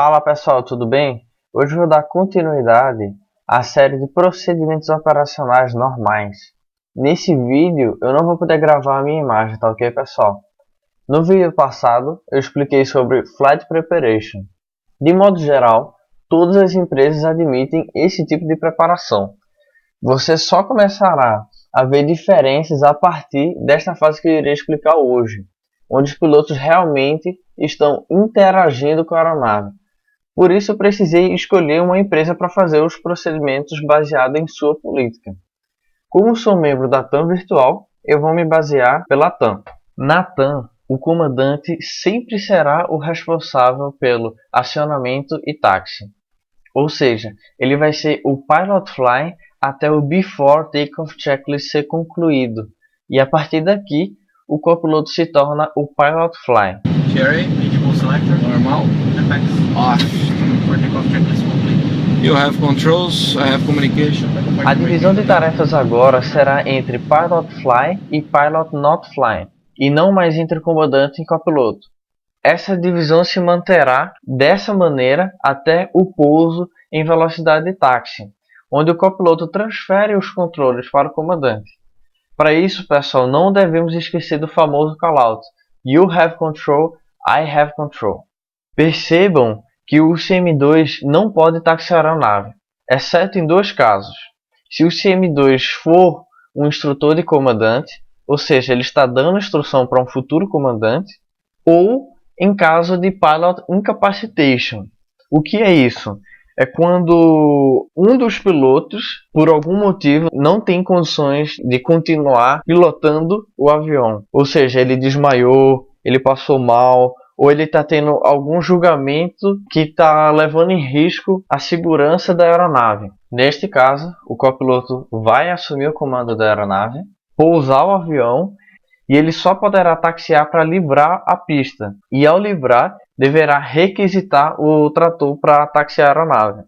Fala pessoal, tudo bem? Hoje eu vou dar continuidade à série de procedimentos operacionais normais. Nesse vídeo eu não vou poder gravar a minha imagem, tá ok pessoal? No vídeo passado eu expliquei sobre Flight Preparation. De modo geral, todas as empresas admitem esse tipo de preparação. Você só começará a ver diferenças a partir desta fase que eu irei explicar hoje, onde os pilotos realmente estão interagindo com a aeronave. Por isso eu precisei escolher uma empresa para fazer os procedimentos baseados em sua política. Como sou membro da TAM Virtual, eu vou me basear pela TAM. Na TAM, o comandante sempre será o responsável pelo acionamento e táxi. Ou seja, ele vai ser o Pilot Fly até o Before Takeoff Checklist ser concluído. E a partir daqui, o copiloto se torna o Pilot Fly. Cherry, Edible Selector, normal, FX, off. You have controls, I have communication. A divisão de tarefas agora será entre Pilot Fly e Pilot Not Fly, e não mais entre comandante e copiloto. Essa divisão se manterá dessa maneira até o pouso em velocidade de táxi, onde o copiloto transfere os controles para o comandante. Para isso, pessoal, não devemos esquecer do famoso callout You have control, I have control. Percebam que o CM2 não pode taxiar a aeronave, exceto em dois casos. Se o CM2 for um instrutor de comandante, ou seja, ele está dando instrução para um futuro comandante, ou em caso de Pilot Incapacitation. O que é isso? É quando um dos pilotos, por algum motivo, não tem condições de continuar pilotando o avião. Ou seja, ele desmaiou, ele passou mal, ou ele está tendo algum julgamento que está levando em risco a segurança da aeronave. Neste caso, o copiloto vai assumir o comando da aeronave, pousar o avião, e ele só poderá taxiar para livrar a pista. E ao livrar, deverá requisitar o trator para taxiar a aeronave.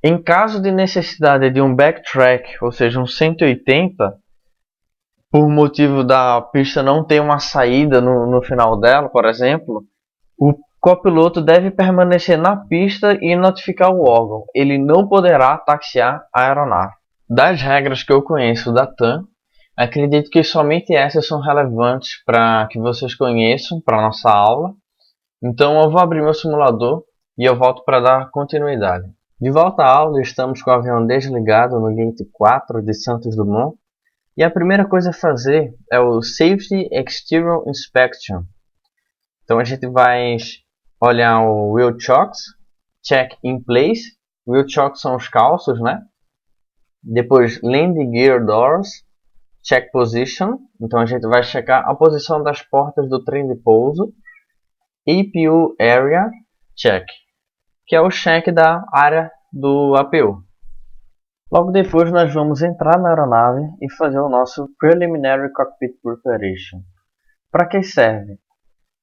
Em caso de necessidade de um backtrack, ou seja, um 180, por motivo da pista não ter uma saída no final dela, por exemplo, o copiloto deve permanecer na pista e notificar o órgão. Ele não poderá taxiar a aeronave. Das regras que eu conheço da TAM, acredito que somente essas são relevantes para que vocês conheçam para a nossa aula. Então eu vou abrir meu simulador e eu volto para dar continuidade. De volta à aula, estamos com o avião desligado no Gate 4 de Santos Dumont. E a primeira coisa a fazer é o Safety Exterior Inspection. Então a gente vai olhar o Wheel Chocks, Check in Place. Wheel Chocks são os calços, né? Depois Landing Gear Doors, Check Position. Então a gente vai checar a posição das portas do trem de pouso. APU Area Check, que é o check da área do APU. Logo depois nós vamos entrar na aeronave e fazer o nosso Preliminary Cockpit Preparation. Para que serve?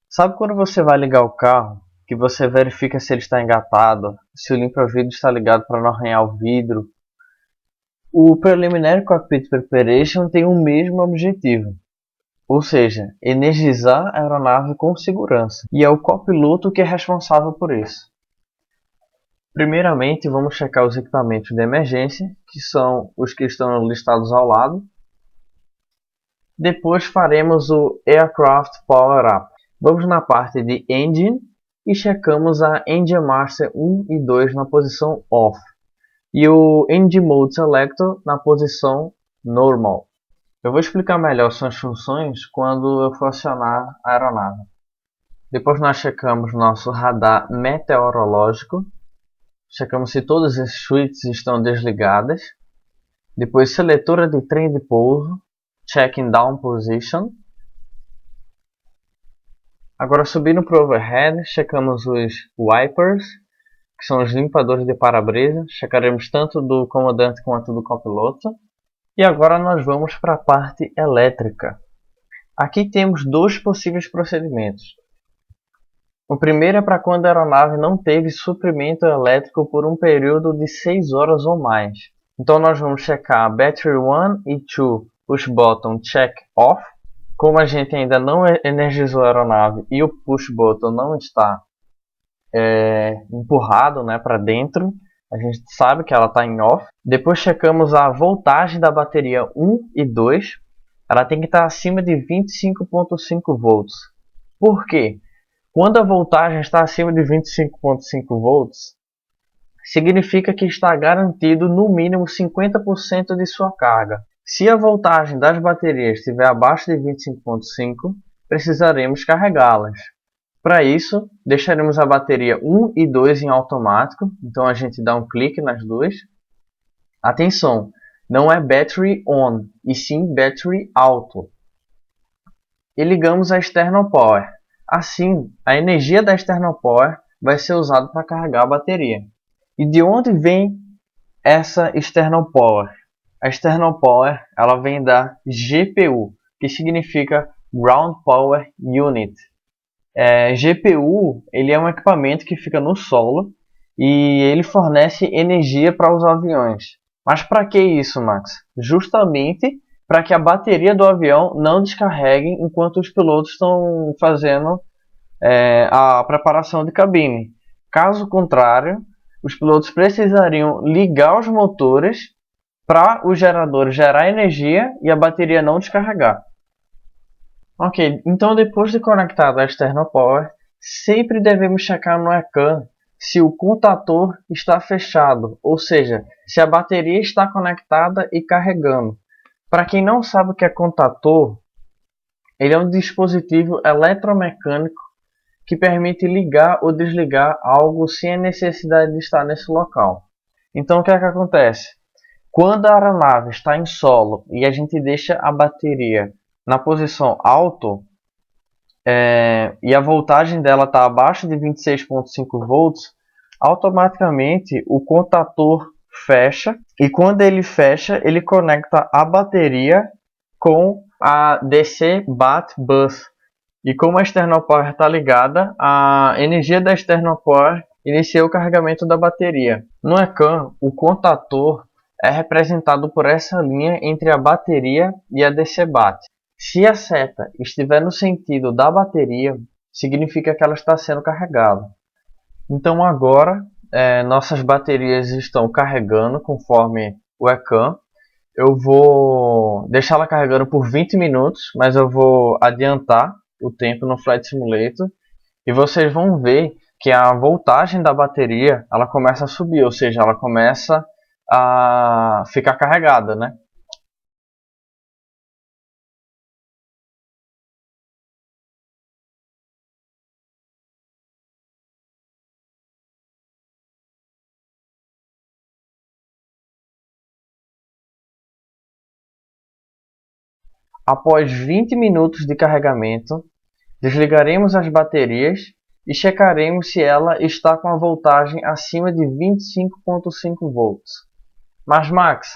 Sabe quando você vai ligar o carro, que você verifica se ele está engatado, se o limpa-vidro está ligado para não arranhar o vidro? O Preliminary Cockpit Preparation tem o mesmo objetivo, ou seja, energizar a aeronave com segurança, e é o copiloto que é responsável por isso. Primeiramente, vamos checar os equipamentos de emergência, que são os que estão listados ao lado. Depois faremos o Aircraft Power Up. Vamos na parte de Engine e checamos a Engine Master 1 e 2 na posição Off e o Engine Mode Selector na posição Normal. Eu vou explicar melhor suas funções quando eu for acionar a aeronave. Depois nós checamos nosso radar meteorológico, checamos se todas as suítes estão desligadas. Depois seletora de trem de pouso, Checking Down Position. Agora subindo para o overhead, checamos os wipers, que são os limpadores de para-brisa. Checaremos tanto do comandante quanto do copiloto. E agora nós vamos para a parte elétrica. Aqui temos dois possíveis procedimentos. O primeiro é para quando a aeronave não teve suprimento elétrico por um período de 6 horas ou mais. Então nós vamos checar Battery 1 e 2 Push Button Check Off. Como a gente ainda não energizou a aeronave e o Push Button não está empurrado, né, para dentro. A gente sabe que ela está em off. Depois checamos a voltagem da bateria 1 e 2. Ela tem que estar acima de 25,5 volts. Por quê? Quando a voltagem está acima de 25,5 volts, significa que está garantido no mínimo 50% de sua carga. Se a voltagem das baterias estiver abaixo de 25,5, precisaremos carregá-las. Para isso, deixaremos a bateria 1 e 2 em automático, então a gente dá um clique nas duas. Atenção, não é Battery On, e sim Battery Auto. E ligamos a External Power. Assim, a energia da External Power vai ser usada para carregar a bateria. E de onde vem essa External Power? A External Power ela vem da GPU, que significa Ground Power Unit. GPU ele é um equipamento que fica no solo e ele fornece energia para os aviões. Mas para que isso, Max? Justamente para que a bateria do avião não descarregue enquanto os pilotos estão fazendo a preparação de cabine. Caso contrário, os pilotos precisariam ligar os motores para o gerador gerar energia e a bateria não descarregar. Ok, então depois de conectado a External Power, sempre devemos checar no ECAN se o contator está fechado, ou seja, se a bateria está conectada e carregando. Para quem não sabe o que é contator, ele é um dispositivo eletromecânico que permite ligar ou desligar algo sem a necessidade de estar nesse local. Então o que é que acontece? Quando a aeronave está em solo e a gente deixa a bateria na posição alto e a voltagem dela está abaixo de 26,5 volts, automaticamente o contator fecha e quando ele fecha, ele conecta a bateria com a DC-BAT bus. E como a External Power está ligada, a energia da External Power inicia o carregamento da bateria. No ECAN, o contator é representado por essa linha entre a bateria e a DC-BAT. Se a seta estiver no sentido da bateria, significa que ela está sendo carregada. Então agora, nossas baterias estão carregando conforme o ECAN. Eu vou deixá-la carregando por 20 minutos, mas eu vou adiantar o tempo no Flight Simulator e vocês vão ver que a voltagem da bateria ela começa a subir, ou seja, ela começa a ficar carregada, né? Após 20 minutos de carregamento, desligaremos as baterias e checaremos se ela está com a voltagem acima de 25,5 volts. Mas Max,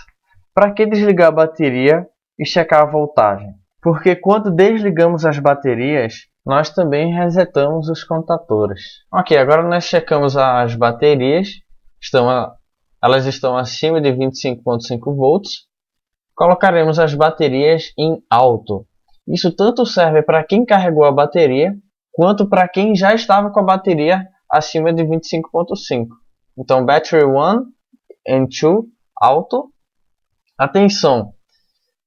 para que desligar a bateria e checar a voltagem? Porque quando desligamos as baterias, nós também resetamos os contatores. Ok, agora nós checamos as baterias, elas estão acima de 25,5 volts. Colocaremos as baterias em alto. Isso tanto serve para quem carregou a bateria, quanto para quem já estava com a bateria acima de 25,5. Então, Battery 1 and 2, alto. Atenção!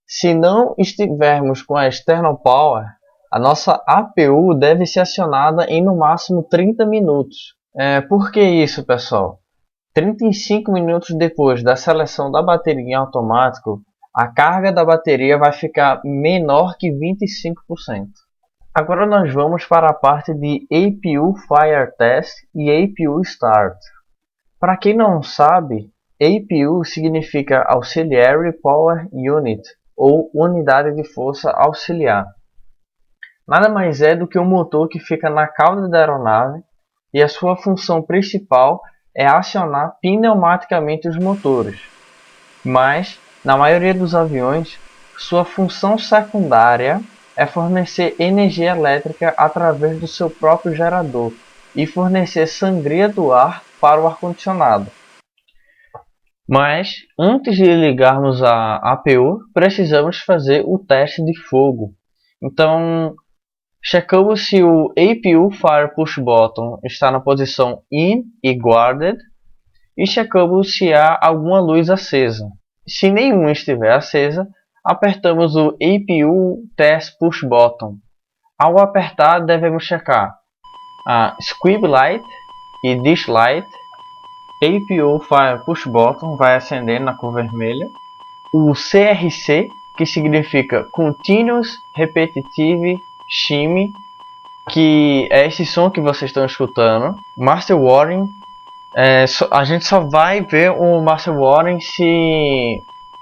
Se não estivermos com a External Power, a nossa APU deve ser acionada em no máximo 30 minutos. Por que isso, pessoal? 35 minutos depois da seleção da bateria em automático, a carga da bateria vai ficar menor que 25%. Agora nós vamos para a parte de APU Fire Test e APU Start. Para quem não sabe, APU significa Auxiliary Power Unit, ou Unidade de Força Auxiliar. Nada mais é do que um motor que fica na cauda da aeronave e a sua função principal é acionar pneumaticamente os motores. Mas, na maioria dos aviões, sua função secundária é fornecer energia elétrica através do seu próprio gerador e fornecer sangria do ar para o ar-condicionado. Mas, antes de ligarmos a APU, precisamos fazer o teste de fogo. Então, Checamos se o APU Fire Push Button está na posição In e Guarded. E checamos se há alguma luz acesa. Se nenhuma estiver acesa, apertamos o APU Test Push Button. Ao apertar, devemos checar a Squib Light e Dish Light. APU Fire Push Button vai acender na cor vermelha. O CRC, que significa Continuous Repetitive Shimmy, que é esse som que vocês estão escutando. Master Warning, a gente só vai ver o Master Warning se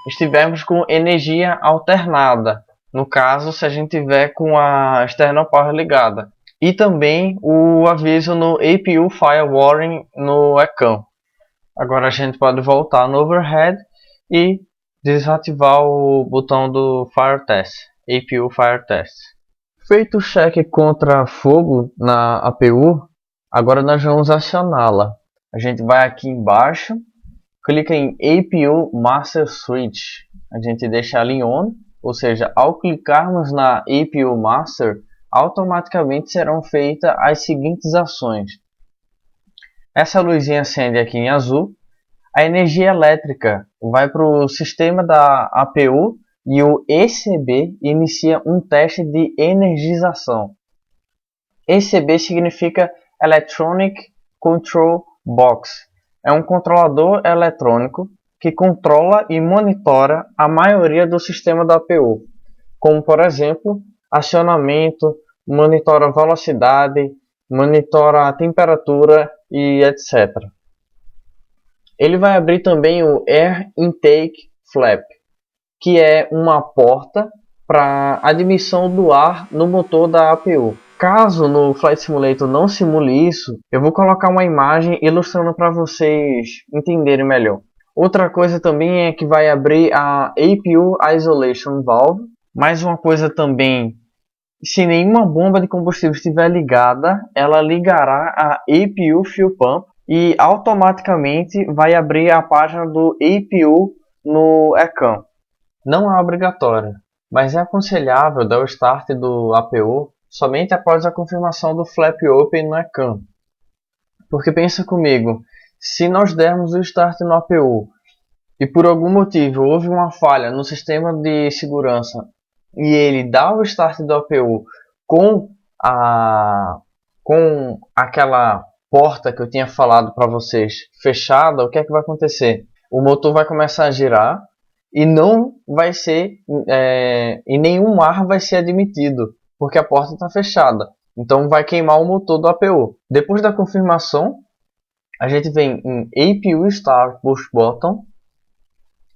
estivermos com energia alternada. No caso, se a gente tiver com a External Power ligada. E também o aviso no APU Fire Warning no ECAM. Agora a gente pode voltar no Overhead e desativar o botão do Fire Test, APU Fire Test. Feito o cheque contra fogo na APU, agora nós vamos acioná-la. A gente vai aqui embaixo, clica em APU Master Switch. A gente deixa ela em On, ou seja, ao clicarmos na APU Master, automaticamente serão feitas as seguintes ações. Essa luzinha acende aqui em azul. A energia elétrica vai para o sistema da APU e o ECB inicia um teste de energização. ECB significa Electronic Control Box. É um controlador eletrônico que controla e monitora a maioria do sistema da APU, como por exemplo, acionamento, monitora a velocidade, monitora a temperatura e etc. Ele vai abrir também o Air Intake Flap, que é uma porta para admissão do ar no motor da APU. Caso no Flight Simulator não simule isso, eu vou colocar uma imagem ilustrando para vocês entenderem melhor. Outra coisa também é que vai abrir a APU Isolation Valve. Mais uma coisa também, se nenhuma bomba de combustível estiver ligada, ela ligará a APU Fuel Pump e automaticamente vai abrir a página do APU no ECAM. Não é obrigatório, mas é aconselhável dar o start do APU somente após a confirmação do Flap Open no ECAM. Porque pensa comigo, se nós dermos o start no APU e por algum motivo houve uma falha no sistema de segurança e ele dá o start do APU com aquela porta que eu tinha falado para vocês fechada, o que é que vai acontecer? O motor vai começar a girar e não vai ser e nenhum ar vai ser admitido porque a porta está fechada. Então vai queimar o motor do APU. Depois da confirmação, a gente vem em APU Start Push Button,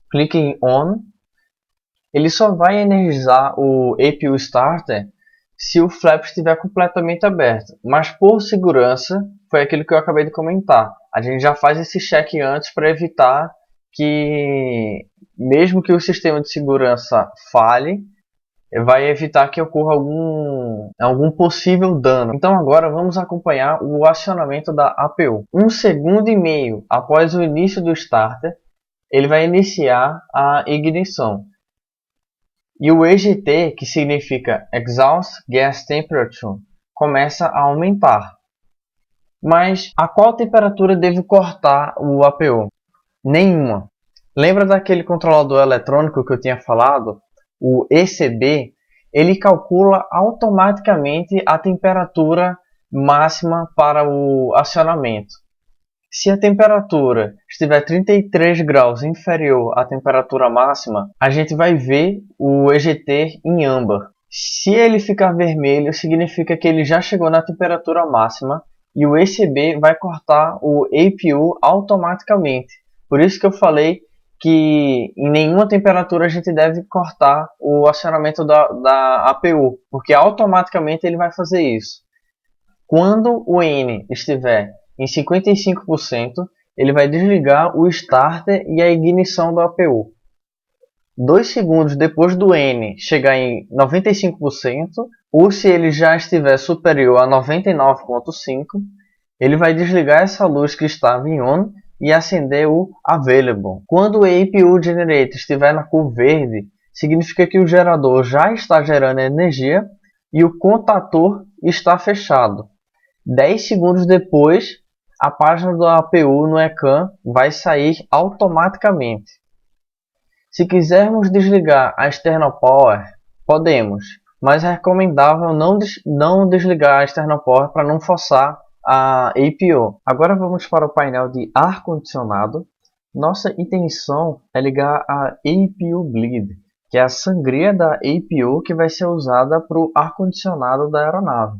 clique em On. Ele só vai energizar o APU Starter se o flap estiver completamente aberto, mas por segurança, foi aquilo que eu acabei de comentar. A gente já faz esse check antes para evitar que, mesmo que o sistema de segurança falhe, vai evitar que ocorra algum possível dano. Então agora vamos acompanhar o acionamento da APU. 1,5 segundos após o início do starter, ele vai iniciar a ignição. E o EGT, que significa Exhaust Gas Temperature, começa a aumentar. Mas a qual temperatura devo cortar o APU? Nenhuma. Lembra daquele controlador eletrônico que eu tinha falado? O ECB, ele calcula automaticamente a temperatura máxima para o acionamento. Se a temperatura estiver 33 graus inferior à temperatura máxima, a gente vai ver o EGT em âmbar. Se ele ficar vermelho, significa que ele já chegou na temperatura máxima e o ECB vai cortar o APU automaticamente. Por isso que eu falei que em nenhuma temperatura a gente deve cortar o acionamento da APU, porque automaticamente ele vai fazer isso. Quando o N estiver em 55%, ele vai desligar o starter e a ignição do APU. 2 segundos depois do N chegar em 95%, ou se ele já estiver superior a 99,5%, ele vai desligar essa luz que estava em On e acender o Available. Quando o APU Generator estiver na cor verde, significa que o gerador já está gerando energia e o contator está fechado. 10 segundos depois, a página do APU no ECAN vai sair automaticamente. Se quisermos desligar a External Power, podemos, mas é recomendável não desligar a External Power para não forçar a APU. Agora vamos para o painel de ar-condicionado. Nossa intenção é ligar a APU Bleed, que é a sangria da APU que vai ser usada para o ar-condicionado da aeronave,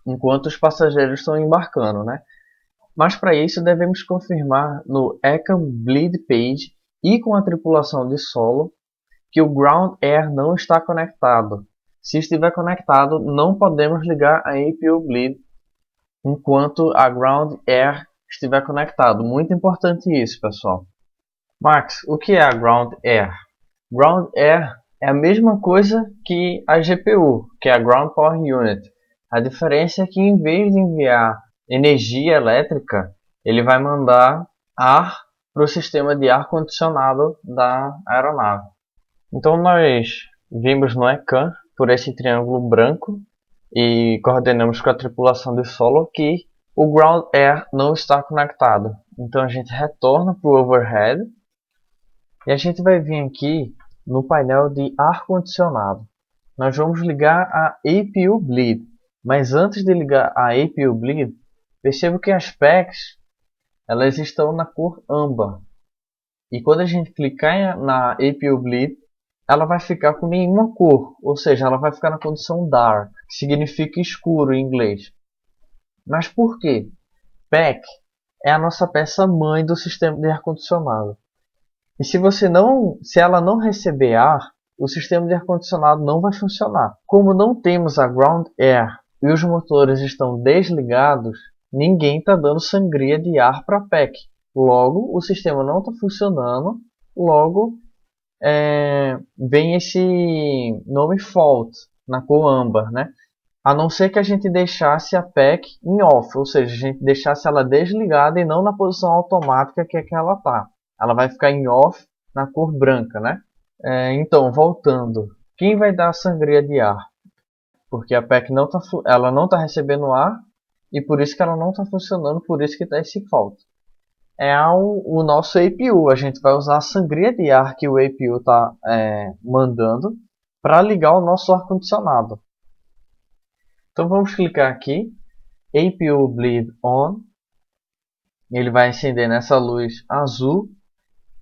enquanto os passageiros estão embarcando, né? Mas para isso devemos confirmar no ECAN Bleed Page e com a tripulação de solo que o Ground Air não está conectado. Se estiver conectado, não podemos ligar a APU Bleed enquanto a Ground Air estiver conectado. Muito importante isso, pessoal. Max, o que é a Ground Air? Ground Air é a mesma coisa que a GPU, que é a Ground Power Unit. A diferença é que em vez de enviar energia elétrica, ele vai mandar ar para o sistema de ar condicionado da aeronave. Então nós vimos no ECAN por esse triângulo branco e coordenamos com a tripulação de solo que o Ground Air não está conectado. Então a gente retorna para o overhead e a gente vai vir aqui no painel de ar-condicionado. Nós vamos ligar a APU Bleed, mas antes de ligar a APU Bleed, perceba que as packs elas estão na cor âmbar. E quando a gente clicar na APU Bleed, ela vai ficar com nenhuma cor, ou seja, ela vai ficar na condição dark, que significa escuro em inglês. Mas por quê? PAC é a nossa peça mãe do sistema de ar-condicionado. E se ela não receber ar, o sistema de ar-condicionado não vai funcionar. Como não temos a Ground Air e os motores estão desligados, ninguém está dando sangria de ar para a PAC. Logo, o sistema não está funcionando, logo vem esse nome fault na cor âmbar, né? A não ser que a gente deixasse a PAC em off, ou seja, a gente deixasse ela desligada e não na posição automática que é que ela está. Ela vai ficar em off na cor branca, né? Então, voltando, quem vai dar a sangria de ar? Porque a PAC ela não está recebendo ar e por isso que ela não está funcionando, por isso que está esse fault. É o nosso APU. A gente vai usar a sangria de ar que o APU está mandando para ligar o nosso ar-condicionado. Então vamos clicar aqui, APU Bleed On. Ele vai acender nessa luz azul.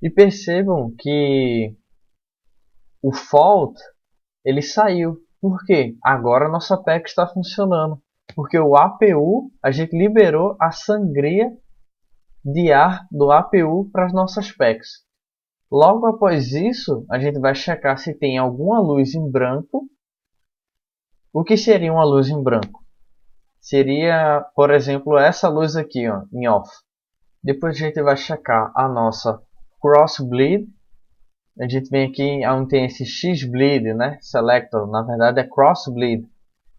E percebam que o fault ele saiu. Por quê? Agora a nossa PAC está funcionando. Porque o APU, a gente liberou a sangria de ar do APU para as nossas PACs. Logo após isso, a gente vai checar se tem alguma luz em branco. O que seria uma luz em branco? Seria, por exemplo, essa luz aqui, ó, em off. Depois a gente vai checar a nossa cross bleed. A gente vem aqui onde tem esse X bleed, né? Selector, na verdade é cross bleed.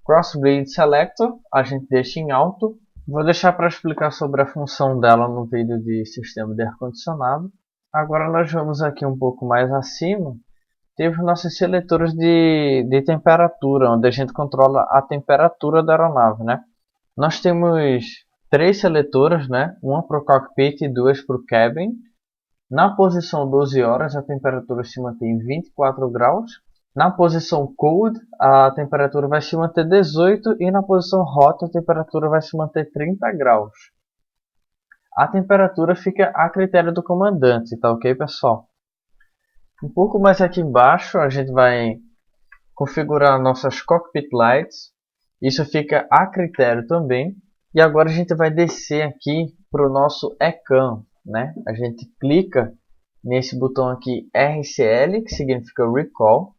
Cross bleed selector, a gente deixa em alto. Vou deixar para explicar sobre a função dela no vídeo de sistema de ar-condicionado. Agora nós vamos aqui um pouco mais acima. Temos nossos seletores de temperatura, onde a gente controla a temperatura da aeronave, né? Nós temos 3 seletoras, né? Uma para o cockpit e 2 para o cabin. Na posição 12 horas, a temperatura se mantém em 24 graus. Na posição cold, a temperatura vai se manter 18 e na posição hot, a temperatura vai se manter 30 graus. A temperatura fica a critério do comandante, tá ok, pessoal? Um pouco mais aqui embaixo, a gente vai configurar nossas cockpit lights. Isso fica a critério também. E agora a gente vai descer aqui para o nosso ECAN, né? A gente clica nesse botão aqui RCL, que significa Recall.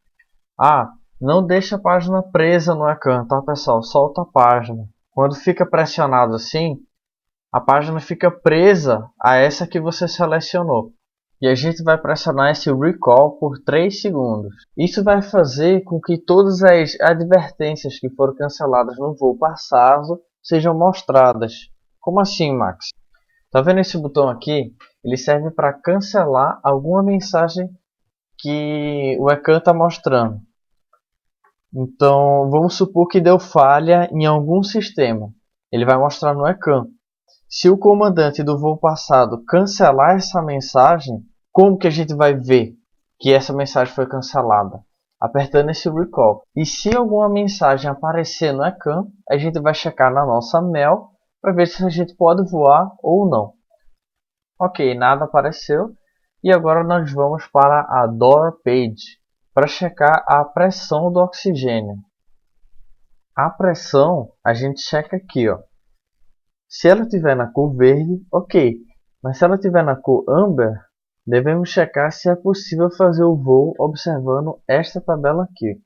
Não deixa a página presa no ECAN, tá, pessoal? Solta a página. Quando fica pressionado assim, a página fica presa a essa que você selecionou. E a gente vai pressionar esse Recall por 3 segundos. Isso vai fazer com que todas as advertências que foram canceladas no voo passado sejam mostradas. Como assim, Max? Tá vendo esse botão aqui? Ele serve para cancelar alguma mensagem que o ECAN está mostrando. Então, vamos supor que deu falha em algum sistema. Ele vai mostrar no ecrã. Se o comandante do voo passado cancelar essa mensagem, como que a gente vai ver que essa mensagem foi cancelada? Apertando esse recall. E se alguma mensagem aparecer no ecrã, a gente vai checar na nossa mail para ver se a gente pode voar ou não. Ok, nada apareceu. E agora nós vamos para a Door Page para checar a pressão do oxigênio. A pressão a gente checa aqui, ó. Se ela estiver na cor verde, ok. Mas se ela estiver na cor amber, devemos checar se é possível fazer o voo observando esta tabela aqui.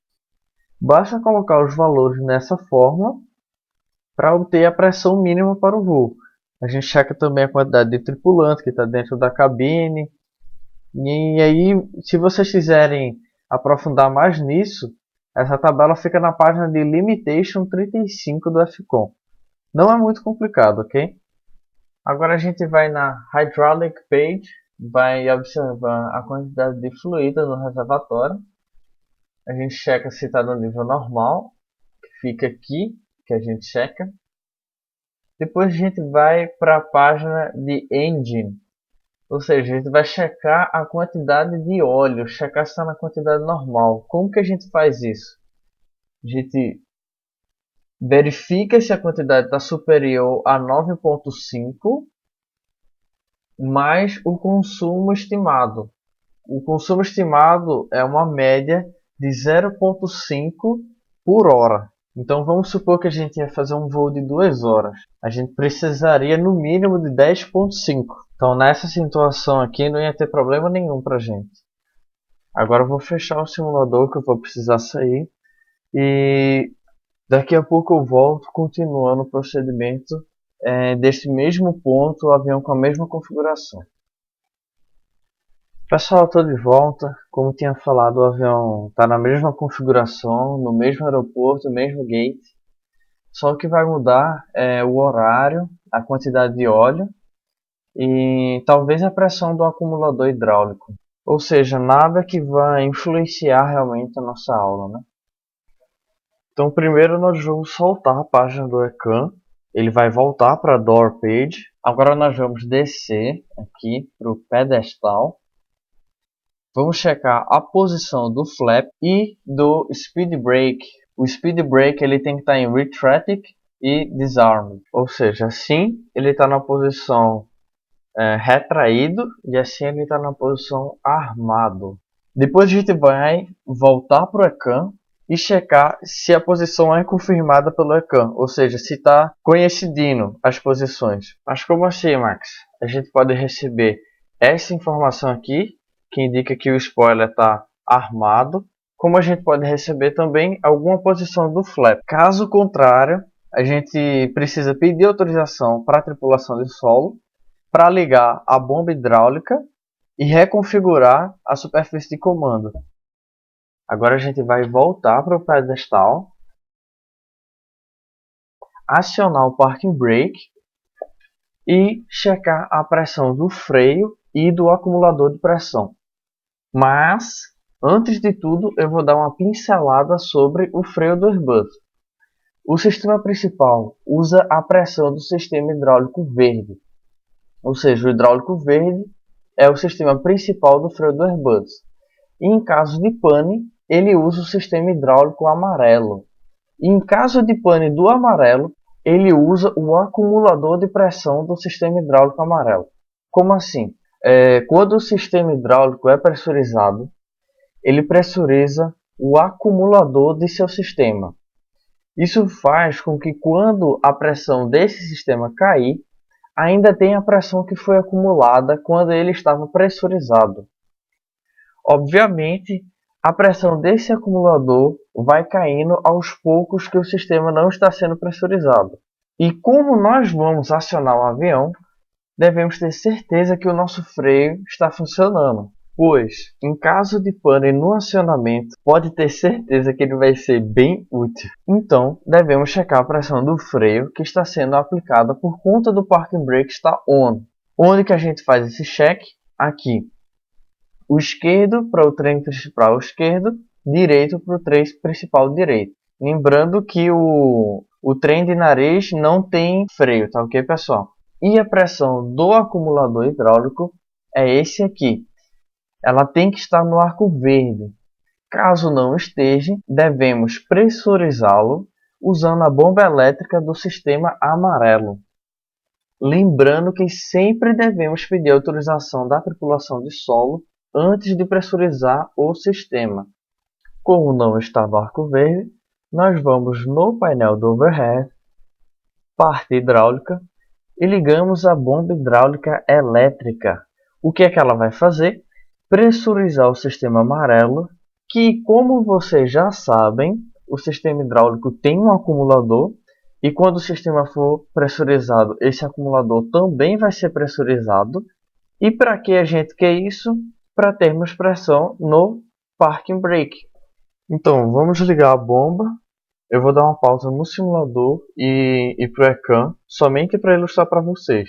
Basta colocar os valores nessa fórmula para obter a pressão mínima para o voo. A gente checa também a quantidade de tripulante que está dentro da cabine. E aí, se vocês quiserem aprofundar mais nisso, essa tabela fica na página de Limitation 35 do FCOM. Não é muito complicado, ok? Agora a gente vai na Hydraulic Page, vai observar a quantidade de fluido no reservatório. A gente checa se está no nível normal, que fica aqui, que a gente checa. Depois a gente vai para a página de Engine, ou seja, a gente vai checar a quantidade de óleo, checar se está na quantidade normal. Como que a gente faz isso? A gente verifica se a quantidade está superior a 9,5 mais o consumo estimado. O consumo estimado é uma média de 0,5 por hora. Então vamos supor que a gente ia fazer um voo de 2 horas. A gente precisaria no mínimo de 10,5. Então nessa situação aqui não ia ter problema nenhum para a gente. Agora eu vou fechar o simulador que eu vou precisar sair. E daqui a pouco eu volto continuando o procedimento deste mesmo ponto, o avião com a mesma configuração. Pessoal, estou de volta. Como tinha falado, o avião está na mesma configuração, no mesmo aeroporto, mesmo gate. Só que vai mudar o horário, a quantidade de óleo e talvez a pressão do acumulador hidráulico. Ou seja, nada que vai influenciar realmente a nossa aula, né? Então primeiro nós vamos soltar a página do ECAN. Ele vai voltar para a Door Page. Agora nós vamos descer aqui para o pedestal. Vamos checar a posição do flap e do speed brake. O speed brake ele tem que estar em retracted e disarmed. Ou seja, assim ele está na posição retraído e assim ele está na posição armado. Depois a gente vai voltar para o ECAN e checar se a posição é confirmada pelo ECAN, ou seja, se está coincidindo as posições. Mas como assim, Max? A gente pode receber essa informação aqui, que indica que o spoiler está armado, como a gente pode receber também alguma posição do flap. Caso contrário, a gente precisa pedir autorização para a tripulação de solo para ligar a bomba hidráulica e reconfigurar a superfície de comando. Agora a gente vai voltar para o pedestal, acionar o parking brake e checar a pressão do freio e do acumulador de pressão. Mas, antes de tudo, eu vou dar uma pincelada sobre o freio do Airbus. O sistema principal usa a pressão do sistema hidráulico verde. Ou seja, o hidráulico verde é o sistema principal do freio do Airbus. E em caso de pane, ele usa o sistema hidráulico amarelo. E em caso de pane do amarelo, ele usa o acumulador de pressão do sistema hidráulico amarelo. Como assim? Quando o sistema hidráulico é pressurizado, ele pressuriza o acumulador de seu sistema. Isso faz com que quando a pressão desse sistema cair, ainda tenha a pressão que foi acumulada quando ele estava pressurizado. Obviamente, a pressão desse acumulador vai caindo aos poucos que o sistema não está sendo pressurizado. E como nós vamos acionar o avião, devemos ter certeza que o nosso freio está funcionando, pois, em caso de pane no acionamento, pode ter certeza que ele vai ser bem útil. Então, devemos checar a pressão do freio que está sendo aplicada por conta do parking brake estar on. Onde que a gente faz esse check? Aqui. O esquerdo para o trem principal esquerdo, direito para o trem principal direito. Lembrando que o trem de nariz não tem freio, tá ok, pessoal? E a pressão do acumulador hidráulico é esse aqui. Ela tem que estar no arco verde. Caso não esteja, devemos pressurizá-lo usando a bomba elétrica do sistema amarelo. Lembrando que sempre devemos pedir autorização da tripulação de solo antes de pressurizar o sistema. Como não está no arco verde, nós vamos no painel do overhead, parte hidráulica, e ligamos a bomba hidráulica elétrica. O que é que ela vai fazer? Pressurizar o sistema amarelo, que, como vocês já sabem, o sistema hidráulico tem um acumulador, e quando o sistema for pressurizado, esse acumulador também vai ser pressurizado. E para que a gente quer isso? Para termos pressão no parking brake. Então, vamos ligar a bomba. Eu vou dar uma pausa no simulador e para o ecrã, somente para ilustrar para vocês.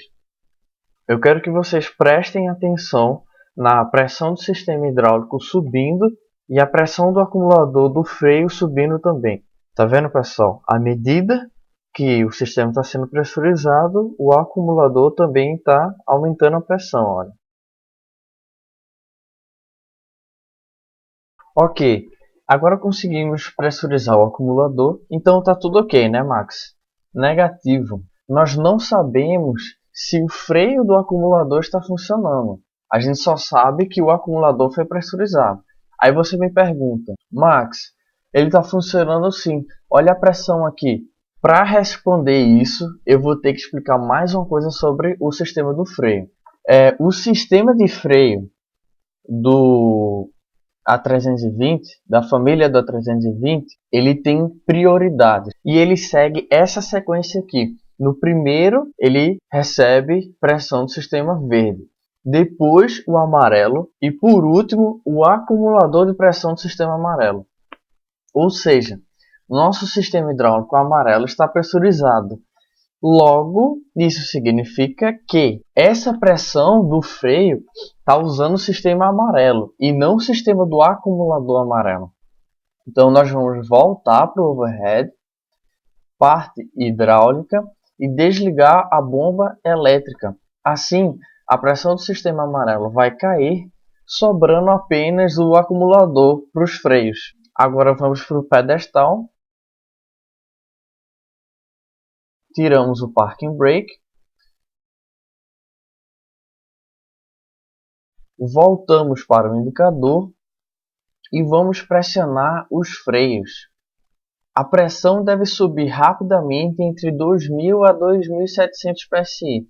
Eu quero que vocês prestem atenção na pressão do sistema hidráulico subindo e a pressão do acumulador do freio subindo também. Tá vendo, pessoal? À medida que o sistema está sendo pressurizado, o acumulador também está aumentando a pressão. Olha. Ok, agora conseguimos pressurizar o acumulador, então está tudo ok, né, Max? Negativo. Nós não sabemos se o freio do acumulador está funcionando. A gente só sabe que o acumulador foi pressurizado. Aí você me pergunta, Max, ele está funcionando sim. Olha a pressão aqui. Para responder isso, eu vou ter que explicar mais uma coisa sobre o sistema do freio. O sistema de freio do A320, da família do A320, ele tem prioridade. E ele segue essa sequência aqui. No primeiro, ele recebe pressão do sistema verde. Depois, o amarelo. E por último, o acumulador de pressão do sistema amarelo. Ou seja, nosso sistema hidráulico amarelo está pressurizado. Logo, isso significa que essa pressão do freio está usando o sistema amarelo e não o sistema do acumulador amarelo. Então, nós vamos voltar para o overhead, parte hidráulica, e desligar a bomba elétrica. Assim, a pressão do sistema amarelo vai cair, sobrando apenas o acumulador para os freios. Agora vamos para o pedestal. Tiramos o parking brake. Voltamos para o indicador e vamos pressionar os freios. A pressão deve subir rapidamente entre 2.000 a 2.700 psi.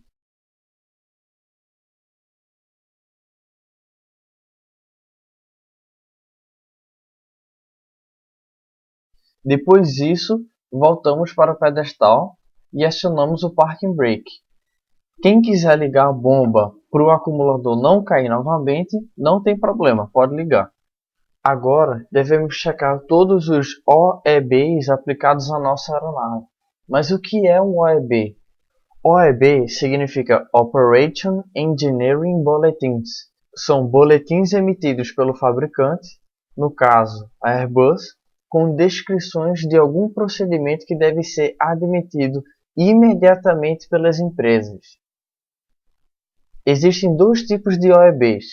Depois disso, voltamos para o pedestal e acionamos o parking brake. Quem quiser ligar a bomba para o acumulador não cair novamente, não tem problema, pode ligar. Agora devemos checar todos os OEBs aplicados à nossa aeronave. Mas o que é um OEB? OEB significa Operation Engineering Bulletins. São boletins emitidos pelo fabricante, no caso a Airbus, com descrições de algum procedimento que deve ser admitido imediatamente pelas empresas. Existem dois tipos de OEBs.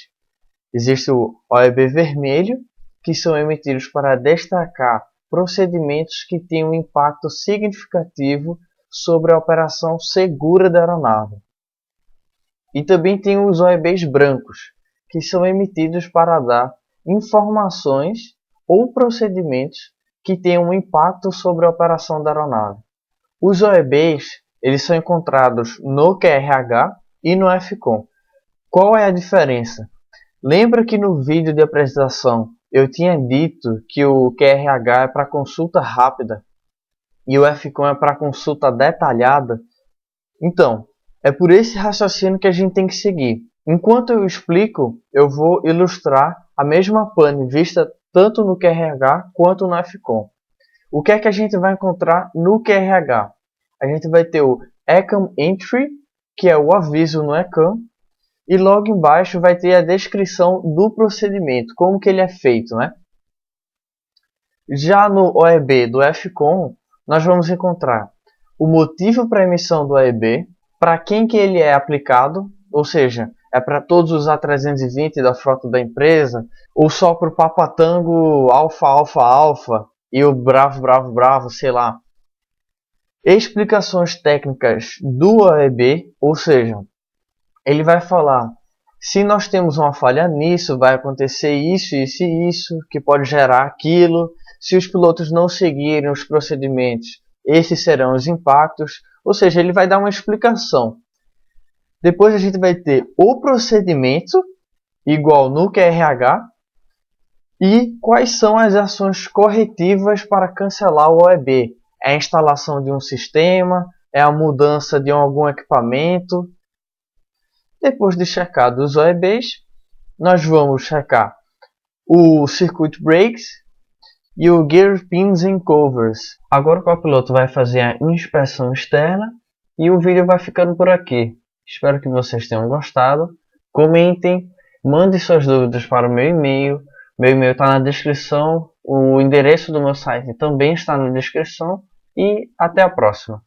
Existe o OEB vermelho, que são emitidos para destacar procedimentos que têm um impacto significativo sobre a operação segura da aeronave. E também tem os OEBs brancos, que são emitidos para dar informações ou procedimentos que têm um impacto sobre a operação da aeronave. Os OEBs eles são encontrados no QRH e no FCOM. Qual é a diferença? Lembra que no vídeo de apresentação eu tinha dito que o QRH é para consulta rápida e o FCOM é para consulta detalhada? Então, é por esse raciocínio que a gente tem que seguir. Enquanto eu explico, eu vou ilustrar a mesma pane vista tanto no QRH quanto no FCOM. O que é que a gente vai encontrar no QRH? A gente vai ter o ECAM Entry, que é o aviso no ECAM, e logo embaixo vai ter a descrição do procedimento, como que ele é feito, né? Já no OEB do FCON, nós vamos encontrar o motivo para a emissão do OEB, para quem que ele é aplicado, ou seja, é para todos os A320 da frota da empresa, ou só para o Papatango Alfa Alfa Alfa e o Bravo Bravo Bravo, sei lá. Explicações técnicas do OEB, ou seja, ele vai falar se nós temos uma falha nisso, vai acontecer isso, isso e isso, que pode gerar aquilo. Se os pilotos não seguirem os procedimentos, esses serão os impactos. Ou seja, ele vai dar uma explicação. Depois a gente vai ter o procedimento, igual no QRH, e quais são as ações corretivas para cancelar o OEB. É a instalação de um sistema, é a mudança de algum equipamento. Depois de checar os OEBs, nós vamos checar o Circuit Breaks e o Gear Pins and Covers. Agora o copiloto vai fazer a inspeção externa e o vídeo vai ficando por aqui. Espero que vocês tenham gostado. Comentem, mandem suas dúvidas para o meu e-mail. Meu e-mail está na descrição, o endereço do meu site também está na descrição e até a próxima.